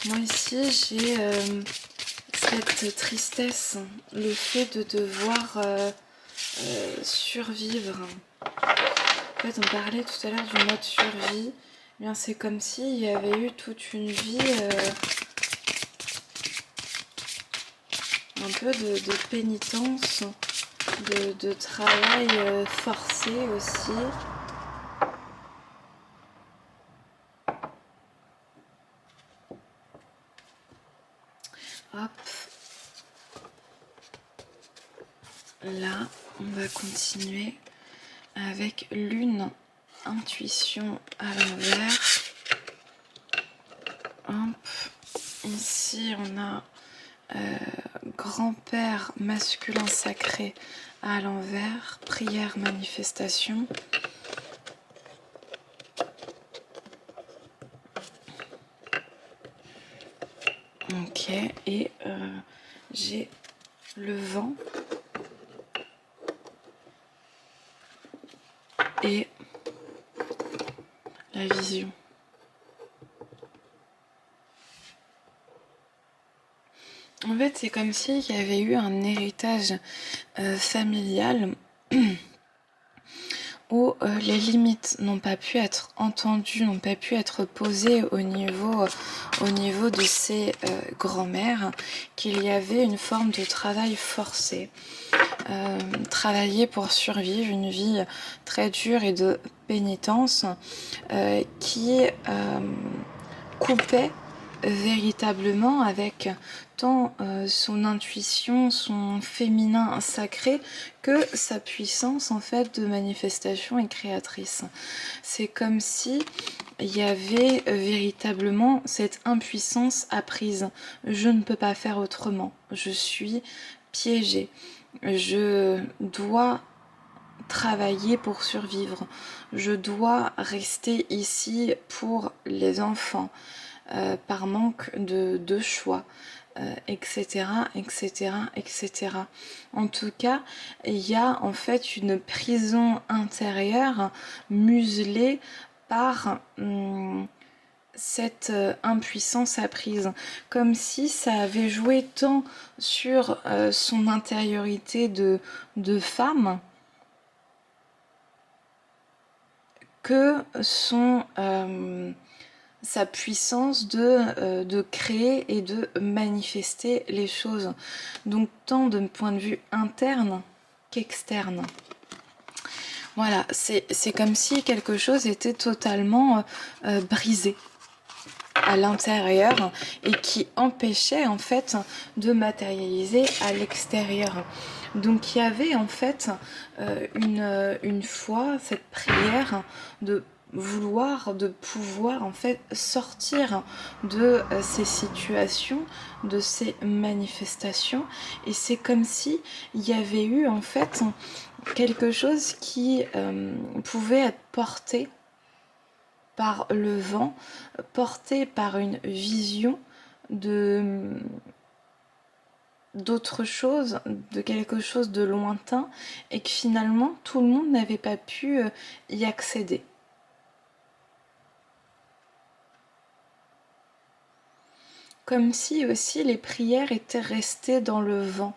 Moi ici, j'ai cette tristesse, le fait de devoir survivre. En fait, on parlait tout à l'heure du mode survie. Eh bien, c'est comme s'il y avait eu toute une vie, un peu de pénitence, de travail forcé aussi. Hop. Là, on va continuer avec lune, intuition à l'envers. Hop. Ici, on a grand-père masculin sacré à l'envers, prière, manifestation. Ok, et j'ai le vent et la vision. En fait, c'est comme s'il y avait eu un héritage familial où les limites n'ont pas pu être entendues, n'ont pas pu être posées au niveau de ces grands-mères, qu'il y avait une forme de travail forcé. Travailler pour survivre, une vie très dure et de pénitence qui coupait véritablement avec tant son intuition, son féminin sacré, que sa puissance en fait de manifestation et créatrice. C'est comme si il y avait véritablement cette impuissance apprise. Je ne peux pas faire autrement. Je suis piégée. Je dois travailler pour survivre. Je dois rester ici pour les enfants. Par manque de choix, etc., etc., etc. En tout cas, il y a en fait une prison intérieure muselée par cette impuissance apprise, comme si ça avait joué tant sur son intériorité de femme que sa puissance de créer et de manifester les choses. Donc tant de point de vue interne qu'externe. Voilà, c'est comme si quelque chose était totalement brisé à l'intérieur et qui empêchait en fait de matérialiser à l'extérieur. Donc il y avait en fait une foi, cette prière de vouloir, de pouvoir en fait sortir de ces situations, de ces manifestations. Et c'est comme si il y avait eu en fait quelque chose qui pouvait être porté par le vent, porté par une vision d'autre chose, de quelque chose de lointain, et que finalement tout le monde n'avait pas pu y accéder. Comme si aussi les prières étaient restées dans le vent.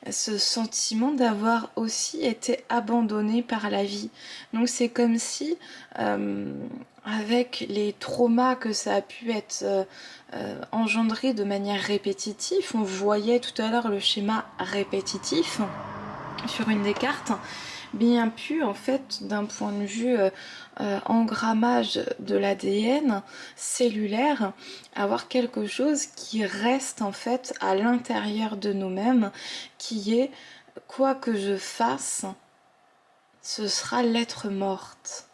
Ce sentiment d'avoir aussi été abandonné par la vie. Donc c'est comme si, avec les traumas que ça a pu être engendré de manière répétitive, on voyait tout à l'heure le schéma répétitif sur une des cartes, bien pu en fait d'un point de vue engrammage de l'ADN cellulaire, avoir quelque chose qui reste en fait à l'intérieur de nous-mêmes, qui est quoi que je fasse, ce sera l'être morte.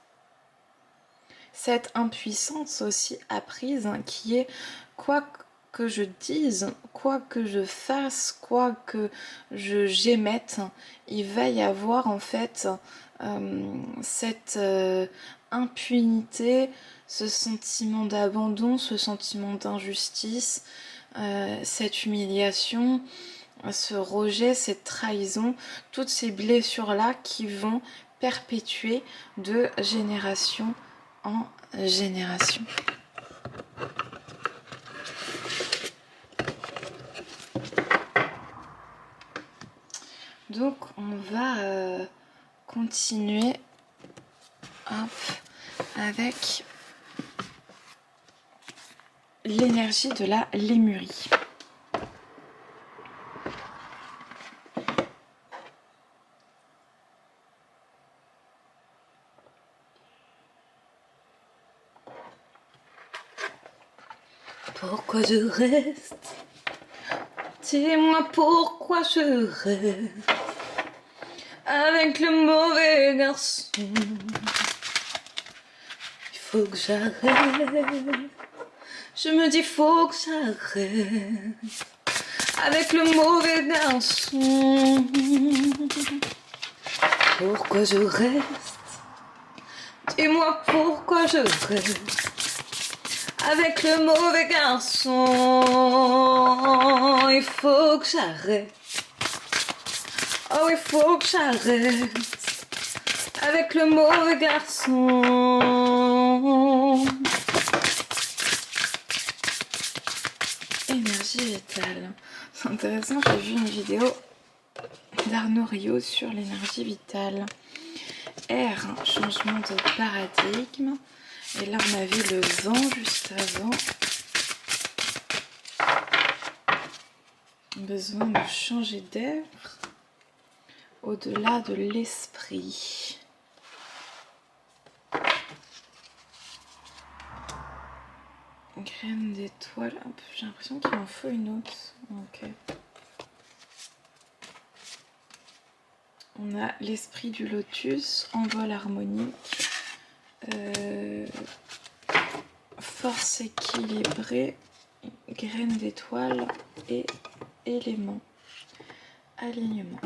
Cette impuissance aussi apprise qui est quoi que je dise, quoi que je fasse, quoi que j'émette, il va y avoir en fait cette impunité, ce sentiment d'abandon, ce sentiment d'injustice, cette humiliation, ce rejet, cette trahison, toutes ces blessures-là qui vont perpétuer de génération en génération. Donc on va continuer avec l'énergie de la lémurie. Pourquoi je reste? Dis-moi pourquoi je reste avec le mauvais garçon. Il faut que j'arrête. Je me dis faut que j'arrête avec le mauvais garçon. Pourquoi je reste? Dis-moi pourquoi je reste avec le mauvais garçon. Il faut que j'arrête. Oh, il faut que j'arrête avec le mauvais garçon. Énergie vitale. C'est intéressant, j'ai vu une vidéo d'Arnaud Rio sur l'énergie vitale. R, changement de paradigme. Et là, on avait le vent juste avant. Besoin de changer d'air au-delà de l'esprit. Graine d'étoile. J'ai l'impression qu'il en faut une autre. Ok. On a l'esprit du lotus, envol harmonique, force équilibrée, graine d'étoile et élément, alignement.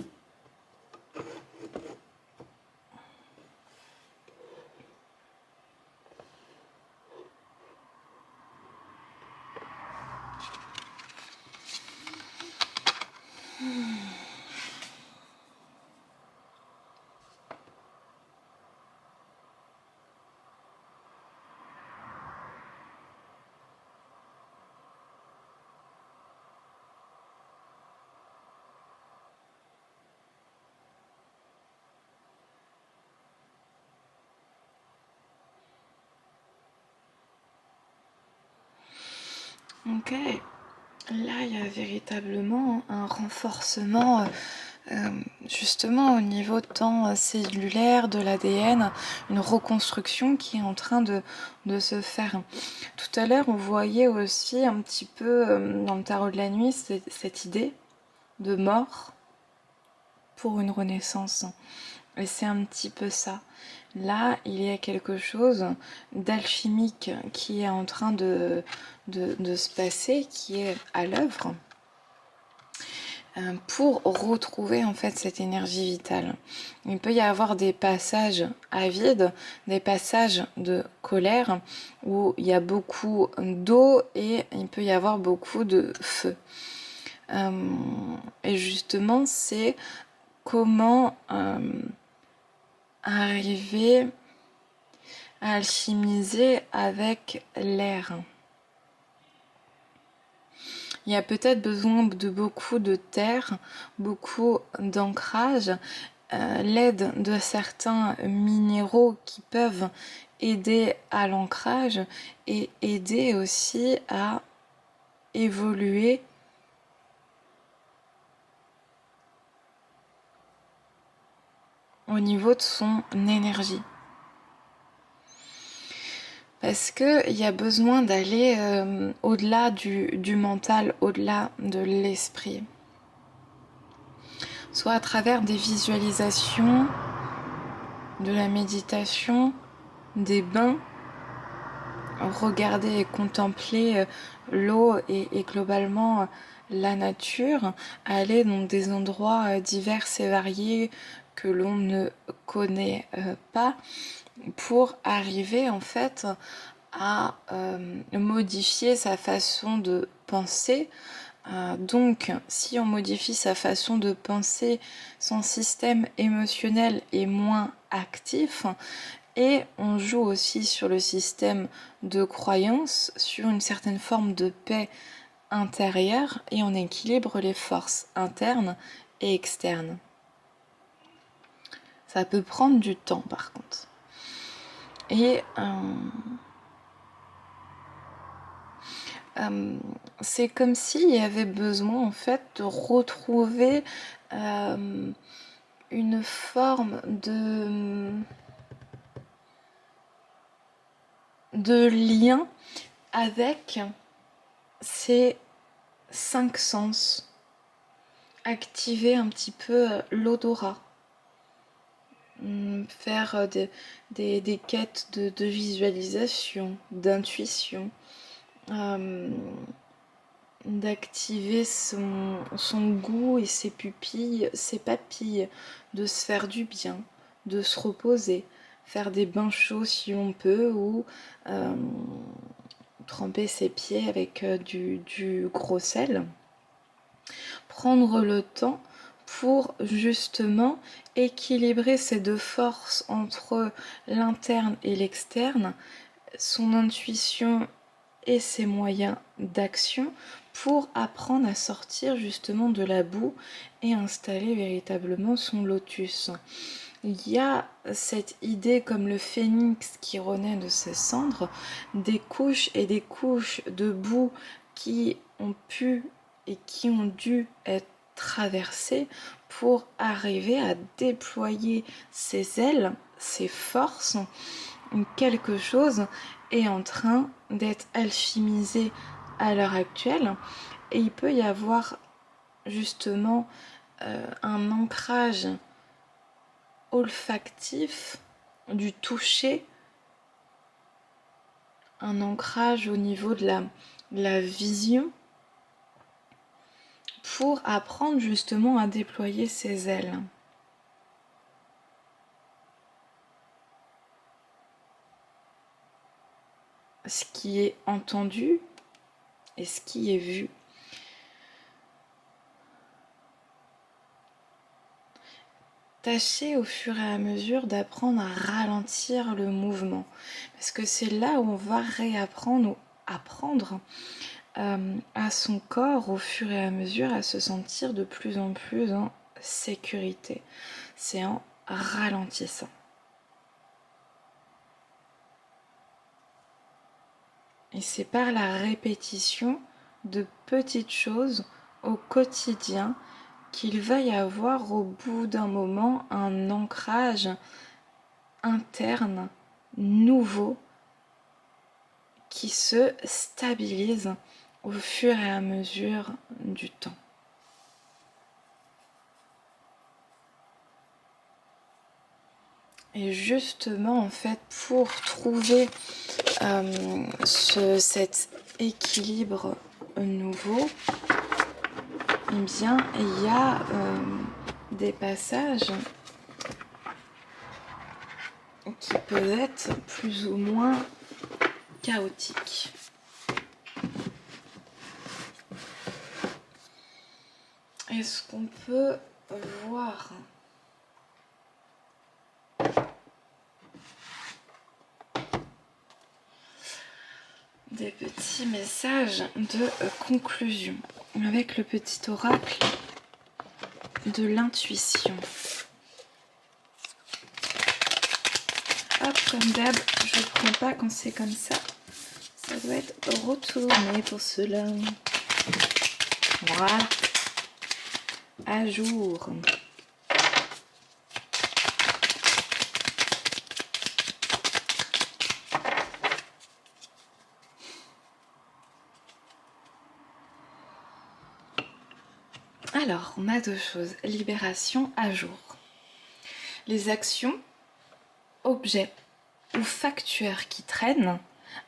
Ok, là il y a véritablement un renforcement justement au niveau tant cellulaire de l'ADN, une reconstruction qui est en train de se faire. Tout à l'heure on voyait aussi un petit peu dans le tarot de la nuit cette idée de mort pour une renaissance. Et c'est un petit peu ça. Là, il y a quelque chose d'alchimique qui est en train de se passer, qui est à l'œuvre, pour retrouver en fait cette énergie vitale. Il peut y avoir des passages à vide, des passages de colère, où il y a beaucoup d'eau et il peut y avoir beaucoup de feu. Et justement, c'est comment arriver à alchimiser avec l'air. Il y a peut-être besoin de beaucoup de terre, beaucoup d'ancrage, l'aide de certains minéraux qui peuvent aider à l'ancrage et aider aussi à évoluer au niveau de son énergie. Parce qu'il y a besoin d'aller au-delà du mental, au-delà de l'esprit. Soit à travers des visualisations, de la méditation, des bains, regarder et contempler l'eau et globalement la nature, aller dans des endroits divers et variés que l'on ne connaît pas, pour arriver en fait à modifier sa façon de penser. Donc, si on modifie sa façon de penser, son système émotionnel est moins actif et on joue aussi sur le système de croyance, sur une certaine forme de paix intérieure et on équilibre les forces internes et externes. Ça peut prendre du temps par contre. Et c'est comme s'il y avait besoin en fait de retrouver une forme de lien avec ces 5 sens, activer un petit peu l'odorat, faire des quêtes de visualisation, d'intuition, d'activer son goût et ses pupilles, ses papilles, de se faire du bien, de se reposer, faire des bains chauds si on peut, ou tremper ses pieds avec du gros sel. Prendre le temps pour justement équilibrer ces deux forces entre l'interne et l'externe, son intuition et ses moyens d'action, pour apprendre à sortir justement de la boue et installer véritablement son lotus. Il y a cette idée comme le phénix qui renaît de ses cendres, des couches et des couches de boue qui ont pu et qui ont dû être traversées pour arriver à déployer ses ailes, ses forces. Quelque chose est en train d'être alchimisé à l'heure actuelle et il peut y avoir justement un ancrage olfactif du toucher, un ancrage au niveau de la vision pour apprendre justement à déployer ses ailes. Ce qui est entendu et ce qui est vu. Tâchez au fur et à mesure d'apprendre à ralentir le mouvement, parce que c'est là où on va réapprendre ou apprendre à son corps au fur et à mesure à se sentir de plus en plus en sécurité. C'est en ralentissant. Et c'est par la répétition de petites choses au quotidien qu'il va y avoir au bout d'un moment un ancrage interne nouveau qui se stabilise au fur et à mesure du temps. Et justement, en fait, pour trouver cet équilibre nouveau, eh bien, il y a des passages qui peuvent être plus ou moins chaotiques. Est-ce qu'on peut voir des petits messages de conclusion avec le petit oracle de l'intuition? Hop, comme d'hab, je prends pas quand c'est comme ça. Ça doit être retourné pour cela. Voilà. À jour. Alors, on a deux choses. Libération à jour. Les actions, objets ou facteurs qui traînent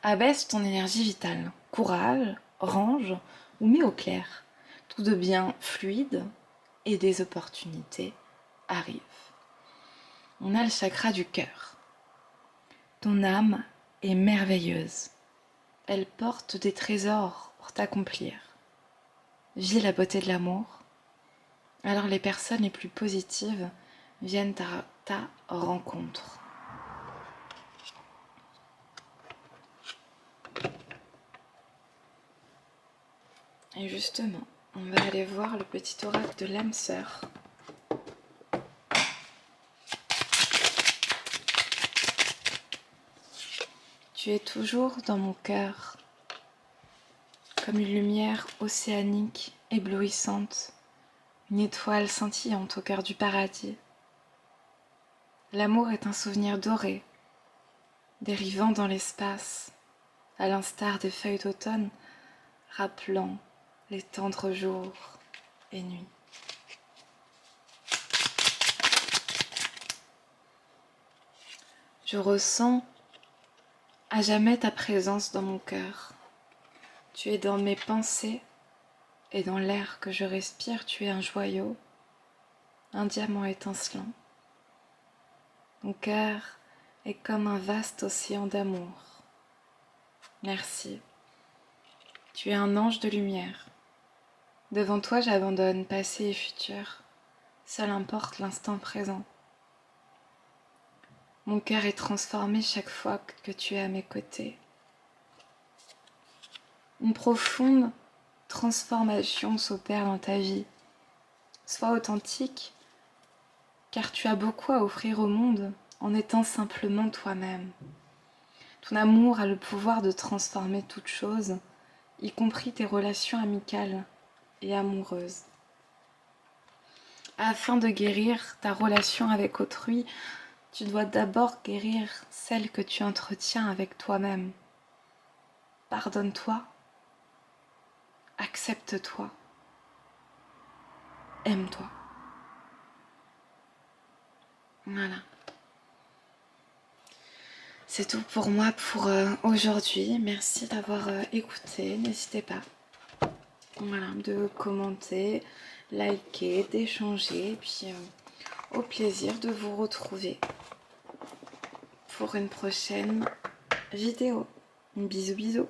abaissent ton énergie vitale. Courage, range ou mets au clair. Tout devient fluide et des opportunités arrivent. On a le chakra du cœur. Ton âme est merveilleuse. Elle porte des trésors pour t'accomplir. Vis la beauté de l'amour. Alors les personnes les plus positives viennent à ta rencontre. Et justement, on va aller voir le petit oracle de l'âme sœur. Tu es toujours dans mon cœur, comme une lumière océanique éblouissante, une étoile scintillante au cœur du paradis. L'amour est un souvenir doré, dérivant dans l'espace, à l'instar des feuilles d'automne, rappelant les tendres jours et nuits. Je ressens à jamais ta présence dans mon cœur. Tu es dans mes pensées et dans l'air que je respire, tu es un joyau, un diamant étincelant. Mon cœur est comme un vaste océan d'amour. Merci. Tu es un ange de lumière. Devant toi, j'abandonne passé et futur. Seul importe l'instant présent. Mon cœur est transformé chaque fois que tu es à mes côtés. Une profonde transformation s'opère dans ta vie. Sois authentique, car tu as beaucoup à offrir au monde en étant simplement toi-même. Ton amour a le pouvoir de transformer toute chose, y compris tes relations amicales et amoureuses. Afin de guérir ta relation avec autrui, tu dois d'abord guérir celle que tu entretiens avec toi-même. Pardonne-toi, accepte-toi, aime-toi. Voilà. C'est tout pour moi pour aujourd'hui. Merci d'avoir écouté. N'hésitez pas de commenter, liker, d'échanger. Et puis au plaisir de vous retrouver pour une prochaine vidéo. Bisous bisous.